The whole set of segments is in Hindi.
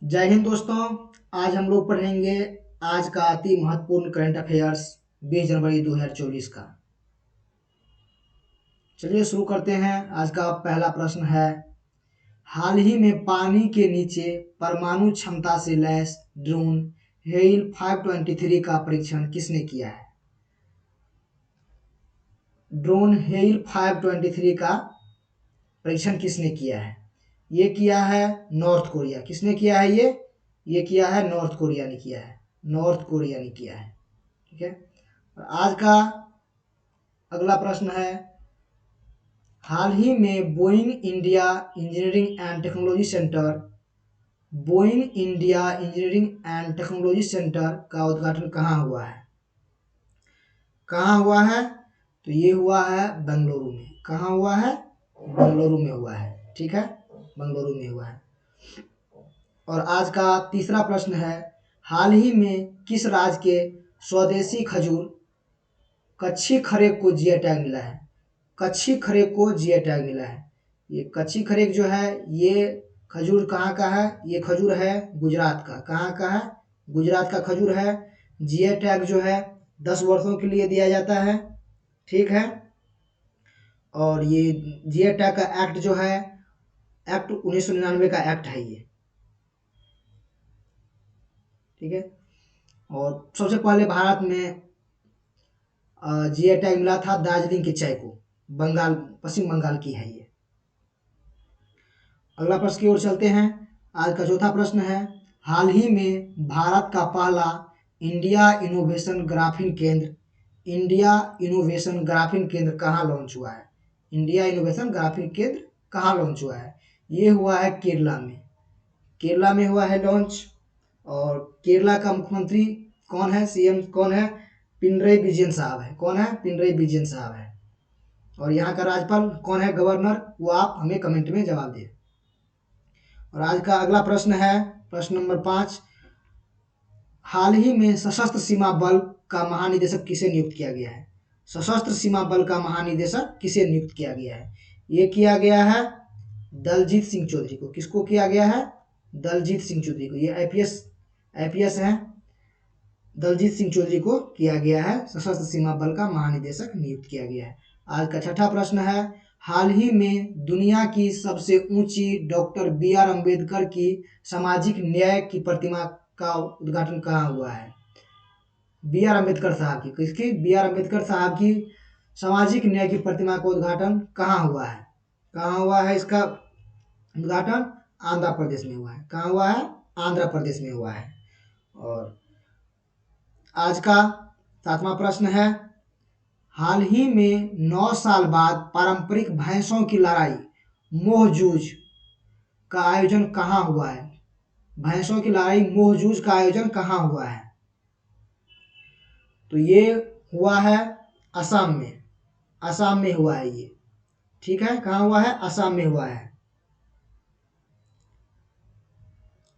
जय हिंद दोस्तों। आज हम लोग पढ़ेंगे आज का अति महत्वपूर्ण करंट अफेयर्स 20 जनवरी 2024 का। चलिए शुरू करते हैं। आज का पहला प्रश्न है, हाल ही में पानी के नीचे परमाणु क्षमता से लैस ड्रोन हेल 523 का परीक्षण किसने किया है? ड्रोन हेल 523 का परीक्षण किसने किया है? ये किया है नॉर्थ कोरिया। किसने किया है? ये किया है नॉर्थ कोरिया ने किया है। नॉर्थ कोरिया ने किया है। ठीक है। आज का अगला प्रश्न है, हाल ही में Boeing India engineering and technology centre का उद्घाटन कहाँ हुआ है? कहाँ हुआ है? तो ये हुआ है बेंगलुरु में। कहाँ हुआ है? बेंगलुरु में हुआ है। ठीक है, बेंगलुरु में हुआ है। और आज का तीसरा प्रश्न है, हाल ही में किस राज्य के स्वदेशी खजूर कच्छी खरेक को जीआई टैग मिला है? कच्छी खरेक को जीआई टैग मिला है। ये कच्छी खरेक जो है, ये खजूर कहाँ का है? ये खजूर है गुजरात का। कहाँ का है? गुजरात का खजूर है। जीआई टैग जो है 10 वर्षों के लिए दिया जाता है। ठीक है। और ये जीआई टैग का एक्ट जो है, एक्ट 1999 का एक्ट है ये। ठीक है। और सबसे पहले भारत में जीआई टैग मिला था दार्जिलिंग के चाय को। बंगाल, पश्चिम बंगाल की है ये। अगला प्रश्न की ओर चलते हैं। आज का चौथा प्रश्न है, हाल ही में भारत का पहला इंडिया इनोवेशन ग्राफीन केंद्र कहाँ लॉन्च हुआ है? इंडिया इनोवेशन ग्राफीन केंद्र कहाँ लॉन्च हुआ है? ये हुआ है केरला में। केरला में हुआ है लॉन्च। और केरला का मुख्यमंत्री कौन है? सीएम कौन है? पिनरई विजयन साहब है। कौन है? पिनरई विजयन साहब है। और यहाँ का राज्यपाल कौन है? गवर्नर। वो आप हमें कमेंट में जवाब दें। और आज का अगला प्रश्न है, प्रश्न नंबर 5, हाल ही में सशस्त्र सीमा बल का महानिदेशक किसे नियुक्त किया गया है? सशस्त्र सीमा बल का महानिदेशक किसे नियुक्त किया गया है? ये किया गया है दलजीत सिंह चौधरी को। किसको किया गया है? दलजीत सिंह चौधरी को। ये आईपीएस हैं। दलजीत सिंह चौधरी को किया गया है सशस्त्र सीमा बल का महानिदेशक नियुक्त किया गया है। आज का छठा प्रश्न है, हाल ही में दुनिया की सबसे ऊंची डॉक्टर बी.आर. अम्बेडकर की सामाजिक न्याय की प्रतिमा का उद्घाटन कहाँ हुआ है? बी.आर. अम्बेडकर साहब की। किसकी? बी.आर. अम्बेडकर साहब की सामाजिक न्याय की प्रतिमा का उद्घाटन कहाँ हुआ है? कहाँ हुआ है? इसका उद्घाटन आंध्र प्रदेश में हुआ है। कहाँ हुआ है? आंध्र प्रदेश में हुआ है। और आज का 7वां प्रश्न है, हाल ही में 9 साल बाद पारंपरिक भैंसों की लड़ाई मोहजूज का आयोजन कहाँ हुआ है? भैंसों की लड़ाई मोहजूज का आयोजन कहाँ हुआ है? तो ये हुआ है असम में। असम में हुआ है ये। ठीक है, कहाँ हुआ है? असम में हुआ है।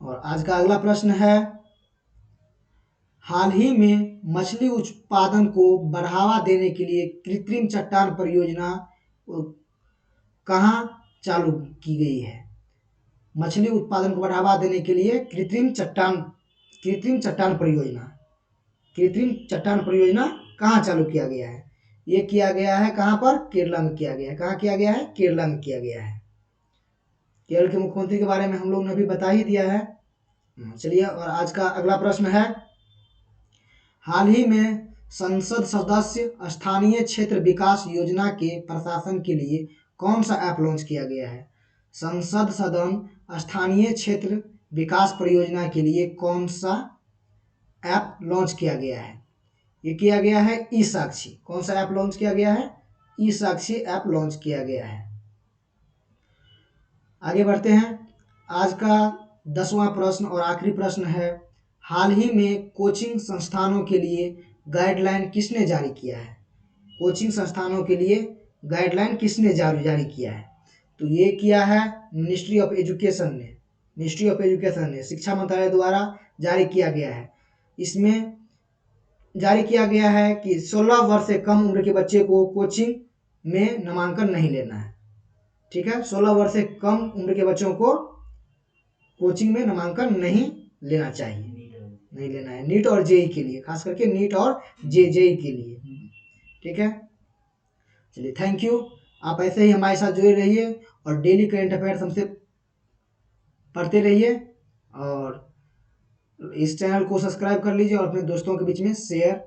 और आज का अगला प्रश्न है, हाल ही में मछली उत्पादन को बढ़ावा देने के लिए कृत्रिम चट्टान परियोजना कहाँ चालू की गई है? मछली उत्पादन को बढ़ावा देने के लिए कृत्रिम चट्टान परियोजना कहाँ चालू किया गया है? ये किया गया है कहाँ पर? केरला में किया गया है। कहाँ किया गया है? केरला में किया गया है। केरल के मुख्यमंत्री के बारे में हम लोग ने अभी बता ही दिया है। चलिए, और आज का अगला प्रश्न है, हाल ही में संसद सदस्य स्थानीय क्षेत्र विकास योजना के प्रशासन के लिए कौन सा ऐप लॉन्च किया गया है? संसद सदन स्थानीय क्षेत्र विकास परियोजना के लिए कौन सा ऐप लॉन्च किया गया है? ये किया गया है ई साक्षी। कौन सा ऐप लॉन्च किया गया है? ई साक्षी ऐप लॉन्च किया गया है। आगे बढ़ते हैं। आज का 10वां प्रश्न और आखिरी प्रश्न है, हाल ही में कोचिंग संस्थानों के लिए गाइडलाइन किसने जारी किया है? कोचिंग संस्थानों के लिए गाइडलाइन किसने जारी किया है? तो ये किया है मिनिस्ट्री ऑफ एजुकेशन ने शिक्षा मंत्रालय द्वारा जारी किया गया है। इसमें जारी किया गया है कि 16 वर्ष से कम उम्र के बच्चे को कोचिंग में नामांकन नहीं लेना है। ठीक है, 16 वर्ष से कम उम्र के बच्चों को कोचिंग में नामांकन नहीं लेना चाहिए, नहीं लेना है। नीट और जेई के लिए, खास करके नीट और जेई के लिए, ठीक है। चलिए थैंक यू, आप ऐसे ही हमारे साथ जुड़े रहिए और डेली करंट अफेयर्स हमसे पढ़ते रहिए, और इस चैनल को सब्सक्राइब कर लीजिए और अपने दोस्तों के बीच में शेयर